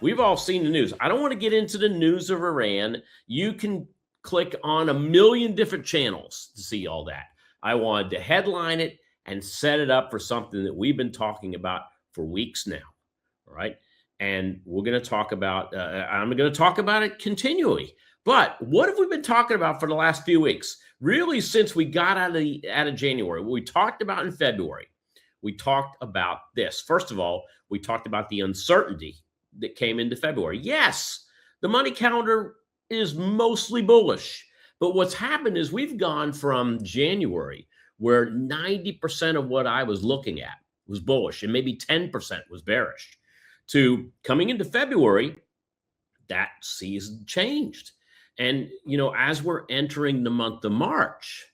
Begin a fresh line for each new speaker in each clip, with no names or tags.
We've all seen the news. I don't want to get into the news of Iran. You can click on a million different channels to see all that. I wanted to headline it and set it up for something that we've been talking about for weeks now. All right. And we're going to talk about, I'm going to talk about it continually. But what have we been talking about for the last few weeks? Really, since we got out of January, what we talked about in February, we talked about this. First of all, we talked about the uncertainty that came into February. Yes, the money calendar is mostly bullish. But what's happened is we've gone from January, where 90% of what I was looking at was bullish and maybe 10% was bearish, to coming into February, that season changed. And, as we're entering the month of March,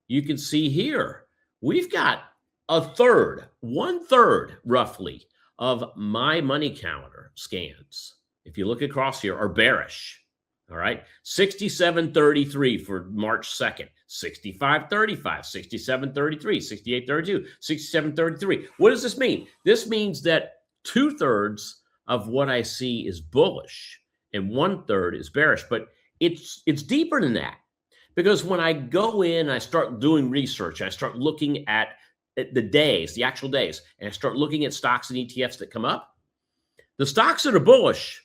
you can see here, we've got one third roughly of my money calendar scans, if you look across here, are bearish. All right. 67.33 for March 2nd, 65.35, 67.33, 68.32, 67.33. What does this mean? This means that 2/3 of what I see is bullish and 1/3 is bearish. But it's deeper than that, because when I go in, I start doing research, I start looking at the actual days, and I start looking at stocks and ETFs that come up. The stocks that are bullish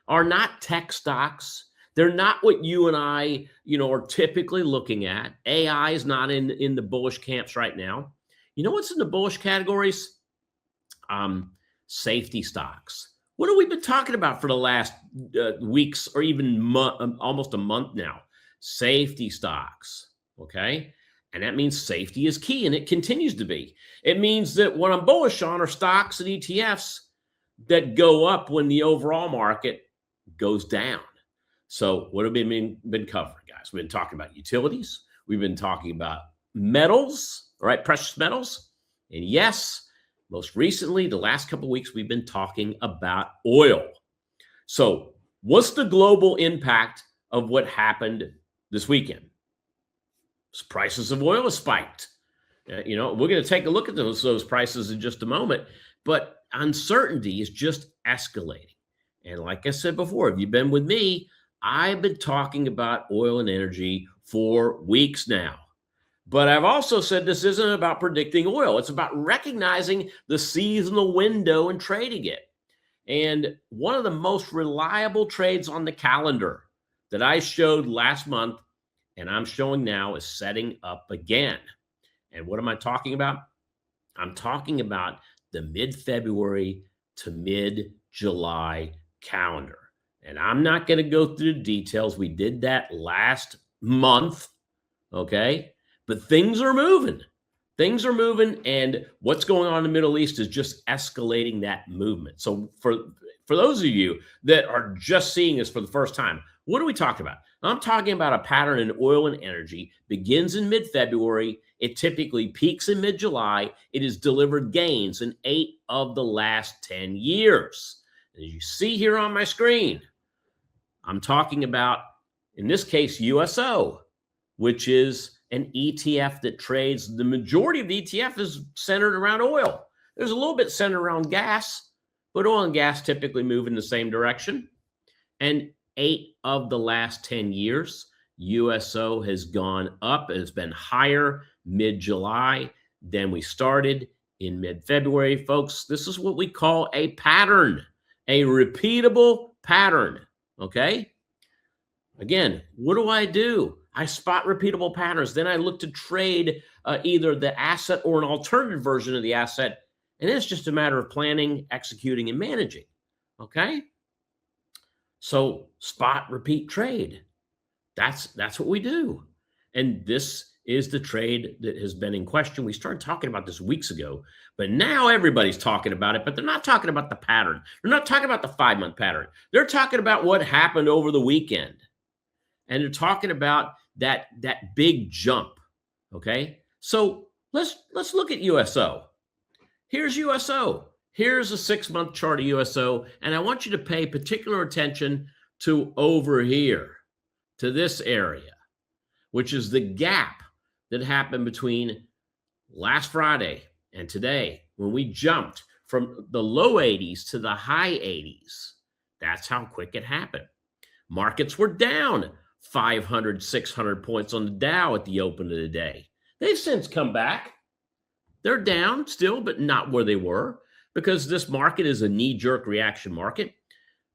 are not tech stocks. They're not what you and I, are typically looking at. AI is not in the bullish camps right now. You know what's in the bullish categories? Safety stocks. What have we been talking about for the last weeks or even almost a month now? Safety stocks, okay? And that means safety is key, and it continues to be. It means that what I'm bullish on are stocks and ETFs that go up when the overall market goes down. So what have we been covering, guys? We've been talking about utilities. We've been talking about metals, right? Precious metals. And yes, most recently, the last couple of weeks, we've been talking about oil. So what's the global impact of what happened this weekend? Prices of oil have spiked. We're going to take a look at those prices in just a moment. But uncertainty is just escalating. And like I said before, if you've been with me, I've been talking about oil and energy for weeks now. But I've also said this isn't about predicting oil. It's about recognizing the seasonal window and trading it. And one of the most reliable trades on the calendar that I showed last month, and I'm showing now, is setting up again. And what am I talking about? I'm talking about the mid-February to mid-July calendar. And I'm not going to go through the details. We did that last month, okay? But things are moving. Things are moving, and what's going on in the Middle East is just escalating that movement. So for those of you that are just seeing this for the first time, what are we talking about? I'm talking about a pattern in oil and energy, begins in mid-February. It typically peaks in mid-July. It has delivered gains in 8 of the last 10 years. As you see here on my screen, I'm talking about, in this case, USO, which is an ETF that trades. The majority of the ETF is centered around oil. There's a little bit centered around gas, but oil and gas typically move in the same direction. And 8 of the last 10 years, USO has gone up. It's been higher mid-July than we started in mid-February. Folks, this is what we call a pattern, a repeatable pattern, okay? Again, what do? I spot repeatable patterns. Then I look to trade either the asset or an alternative version of the asset. And it's just a matter of planning, executing, and managing, okay? So spot, repeat, trade. That's what we do. And this is the trade that has been in question. We started talking about this weeks ago, but now everybody's talking about it, but they're not talking about the pattern. They're not talking about the 5-month pattern. They're talking about what happened over the weekend. And they're talking about that big jump, okay? So let's look at USO. Here's USO. Here's a 6-month chart of USO, and I want you to pay particular attention to over here, to this area, which is the gap that happened between last Friday and today, when we jumped from the low 80s to the high 80s. That's how quick it happened. Markets were down 500, 600 points on the Dow at the open of the day. They've since come back. They're down still, but not where they were, because this market is a knee-jerk reaction market.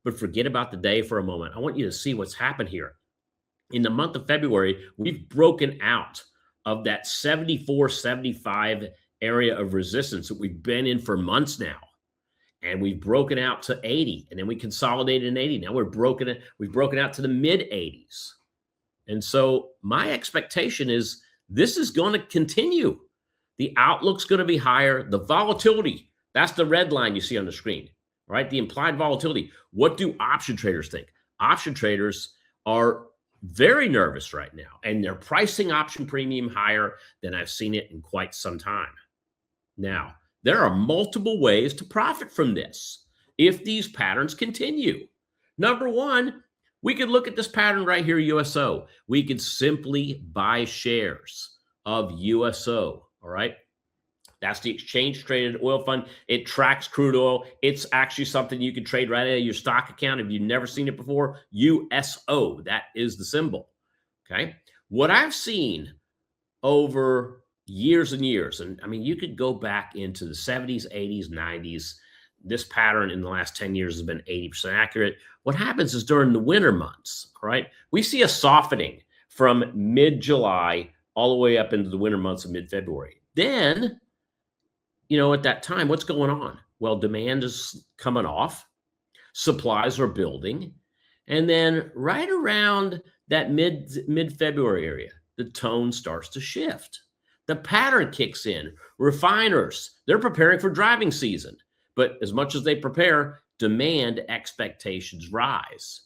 But forget about the day for a moment. I want you to see what's happened here. In the month of February, we've broken out of that 74, 75 area of resistance that we've been in for months now. And we've broken out to 80, and then we consolidated in 80. Now we've broken out to the mid 80s. And so my expectation is this is going to continue. The outlook's going to be higher. The volatility, that's the red line you see on the screen, right? The implied volatility. What do option traders think? Option traders are very nervous right now, and they're pricing option premium higher than I've seen it in quite some time. Now, there are multiple ways to profit from this if these patterns continue. Number one, we could look at this pattern right here, USO. We could simply buy shares of USO, all right? That's the exchange traded oil fund. It tracks crude oil. It's actually something you can trade right out of your stock account. If you've never seen it before, USO, that is the symbol, okay? What I've seen over years and years, and I mean, you could go back into the 70s, 80s, 90s. This pattern in the last 10 years has been 80% accurate. What happens is during the winter months, all right, we see a softening from mid-July all the way up into the winter months of mid-February. Then, you know, at that time, what's going on? Well, demand is coming off, supplies are building, and then right around that mid-February area, the tone starts to shift. The pattern kicks in. Refiners, they're preparing for driving season, but as much as they prepare, demand expectations rise,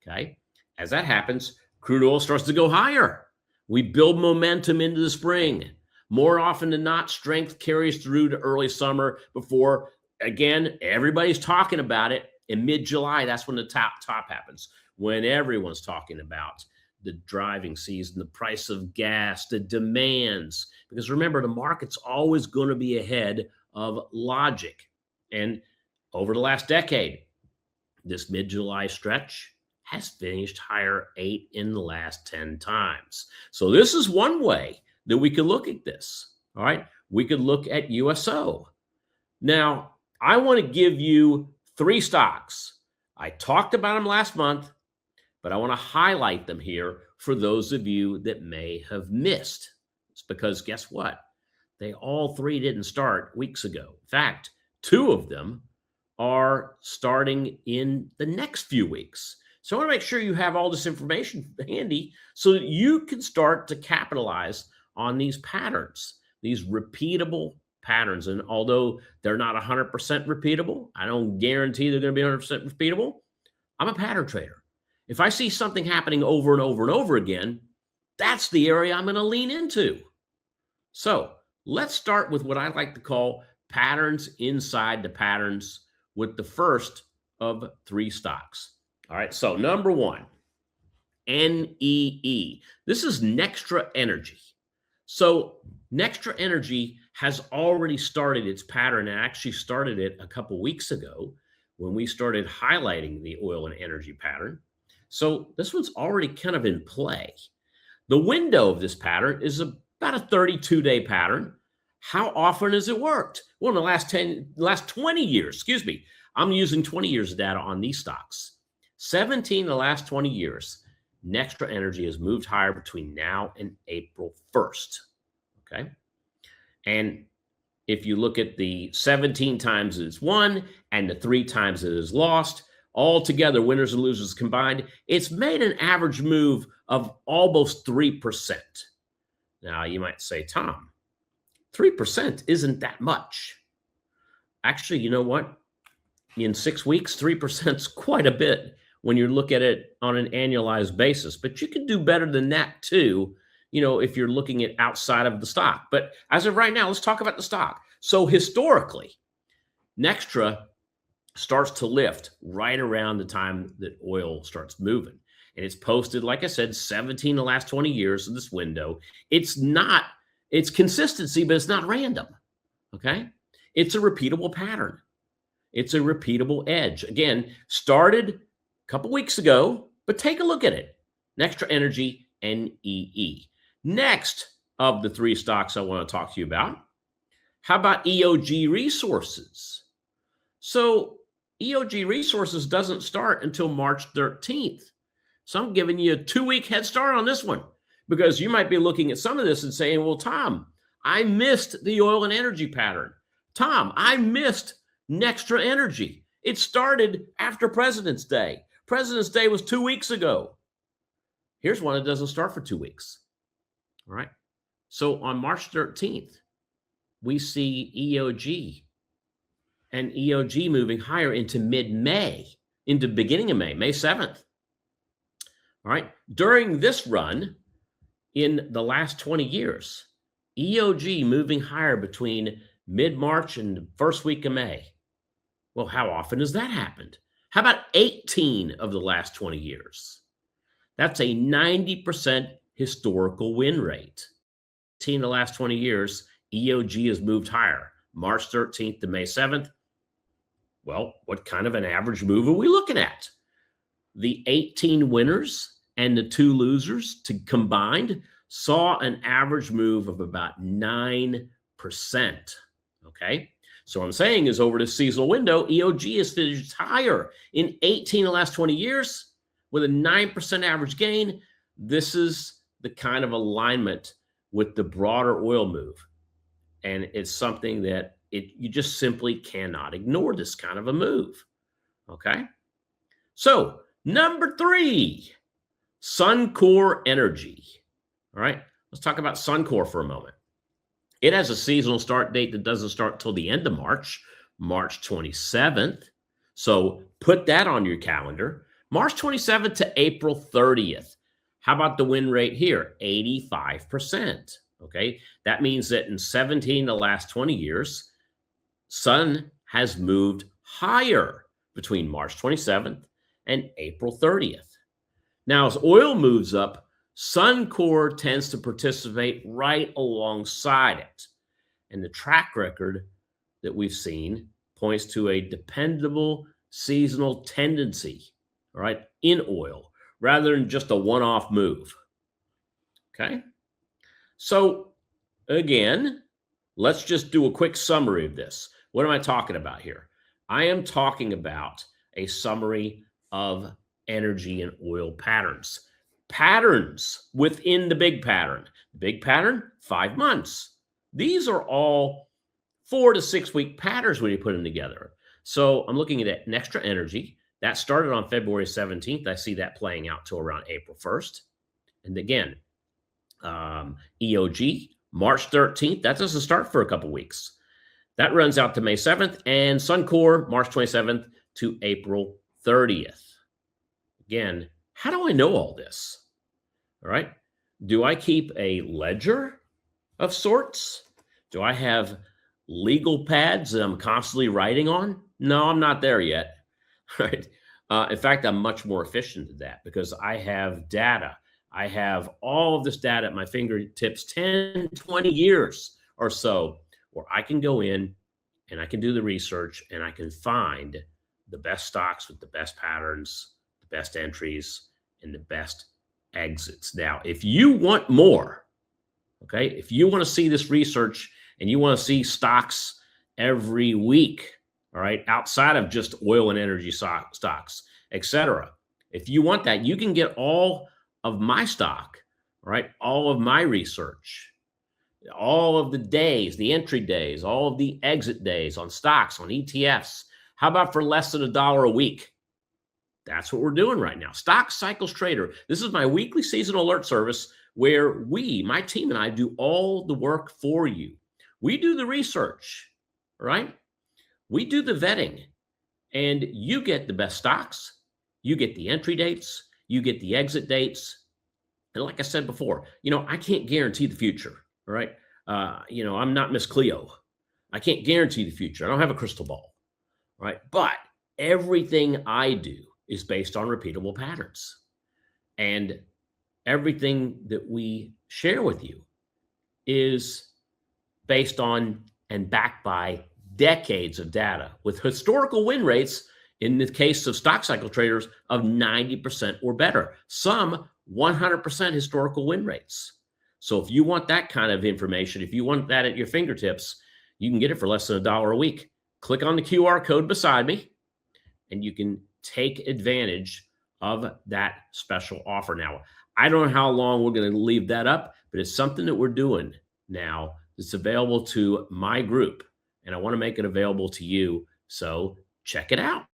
okay? As that happens, crude oil starts to go higher. We build momentum into the spring. More often than not, strength carries through to early summer before, again, everybody's talking about it. In mid-July, that's when the top happens, when everyone's talking about the driving season, the price of gas, the demands. Because remember, the market's always going to be ahead of logic. And over the last decade, this mid-July stretch has finished higher 8 in the last 10 times. So this is one way that we could look at this, all right? We could look at USO. Now, I want to give you 3 stocks. I talked about them last month, but I want to highlight them here for those of you that may have missed. It's because guess what? They all 3 didn't start weeks ago. In fact, 2 of them are starting in the next few weeks. So I want to make sure you have all this information handy so that you can start to capitalize on these patterns, these repeatable patterns. And although they're not 100% repeatable, I don't guarantee they're going to be 100% repeatable. I'm a pattern trader. If I see something happening over and over and over again, that's the area I'm going to lean into. So let's start with what I like to call patterns inside the patterns with the first of 3 stocks. All right, so number 1, NEE. This is NextEra Energy. So NextEra Energy has already started its pattern, and actually started it a couple weeks ago when we started highlighting the oil and energy pattern. So this one's already kind of in play. The window of this pattern is about a 32-day pattern. How often has it worked? Well, in the last 20 years, excuse me, I'm using 20 years of data on these stocks. 17 of the last 20 years, NextEra Energy has moved higher between now and April 1st, okay? And if you look at the 17 times it's won and the 3 times it is lost, all together, winners and losers combined, it's made an average move of almost 3%. Now, you might say, Tom, 3% isn't that much. Actually, you know what? In 6 weeks, 3% is quite a bit when you look at it on an annualized basis. But you can do better than that too, you know, if you're looking at outside of the stock. But as of right now, let's talk about the stock. So historically, NextEra starts to lift right around the time that oil starts moving. And it's posted, like I said, 17 of the last 20 years in this window. It's consistency, but it's not random, okay? It's a repeatable pattern. It's a repeatable edge. Again, started a couple weeks ago, but take a look at it. NextEra Energy, NEE. Next of the three stocks I want to talk to you about, how about EOG Resources? So EOG Resources doesn't start until March 13th. So I'm giving you a 2-week head start on this one, because you might be looking at some of this and saying, well, Tom, I missed the oil and energy pattern. Tom, I missed NextEra Energy. It started after President's Day. President's Day was 2 weeks ago. Here's one that doesn't start for 2 weeks. All right. So on March 13th, we see EOG and EOG moving higher into mid-May, into beginning of May, May 7th. All right. During this run in the last 20 years, EOG moving higher between mid-March and the first week of May. Well, how often has that happened? How about 18 of the last 20 years? That's a 90% historical win rate. 18 of the last 20 years, EOG has moved higher, March 13th to May 7th. Well, what kind of an average move are we looking at? The 18 winners and the 2 losers combined saw an average move of about 9%. Okay. So what I'm saying is, over the seasonal window, EOG has finished higher in 18 of the last 20 years with a 9% average gain. This is the kind of alignment with the broader oil move. And it's something that you just simply cannot ignore, this kind of a move. Okay. So number 3, Suncor Energy. All right. Let's talk about Suncor for a moment. It has a seasonal start date that doesn't start till the end of March, March 27th. So put that on your calendar. March 27th to April 30th. How about the win rate here? 85%. Okay. That means that in 17 of the last 20 years, Sun has moved higher between March 27th and April 30th. Now, as oil moves up, Suncor tends to participate right alongside it. And the track record that we've seen points to a dependable seasonal tendency, all right, in oil, rather than just a one-off move. Okay. So again, let's just do a quick summary of this. What am I talking about here? I am talking about a summary of energy and oil patterns. Patterns within the big pattern. The big pattern, 5 months. These are all 4 to 6 week patterns when you put them together. So I'm looking at NextEra Energy. That started on February 17th. I see that playing out till around April 1st. And again, EOG, March 13th. That doesn't start for a couple weeks. That runs out to May 7th. And Suncor, March 27th to April 30th. Again, how do I know all this? All right. Do I keep a ledger of sorts? Do I have legal pads that I'm constantly writing on? No, I'm not there yet. Right. In fact, I'm much more efficient at that because I have data. I have all of this data at my fingertips, 10, 20 years or so, where I can go in and I can do the research and I can find the best stocks with the best patterns, the best entries, and the best exits. Now, if you want more, okay, if you want to see this research and you want to see stocks every week, all right, outside of just oil and energy stocks, etc. If you want that, you can get all of my stock, all right, all of my research, all of the days, the entry days, all of the exit days on stocks, on ETFs. How about for less than $1 a week? That's what we're doing right now. Stock Cycles Trader. This is my weekly seasonal alert service where my team and I do all the work for you. We do the research, right? We do the vetting, and you get the best stocks. You get the entry dates. You get the exit dates. And like I said before, I can't guarantee the future, all right? I'm not Miss Cleo. I can't guarantee the future. I don't have a crystal ball, right? But everything I do is based on repeatable patterns. And everything that we share with you is based on and backed by decades of data with historical win rates in the case of stock cycle traders of 90% or better, some 100% historical win rates. So if you want that kind of information, if you want that at your fingertips, you can get it for less than $1 a week. Click on the QR code beside me and you can take advantage of that special offer. Now, I don't know how long we're going to leave that up, but it's something that we're doing now. It's available to my group, and I want to make it available to you. So check it out.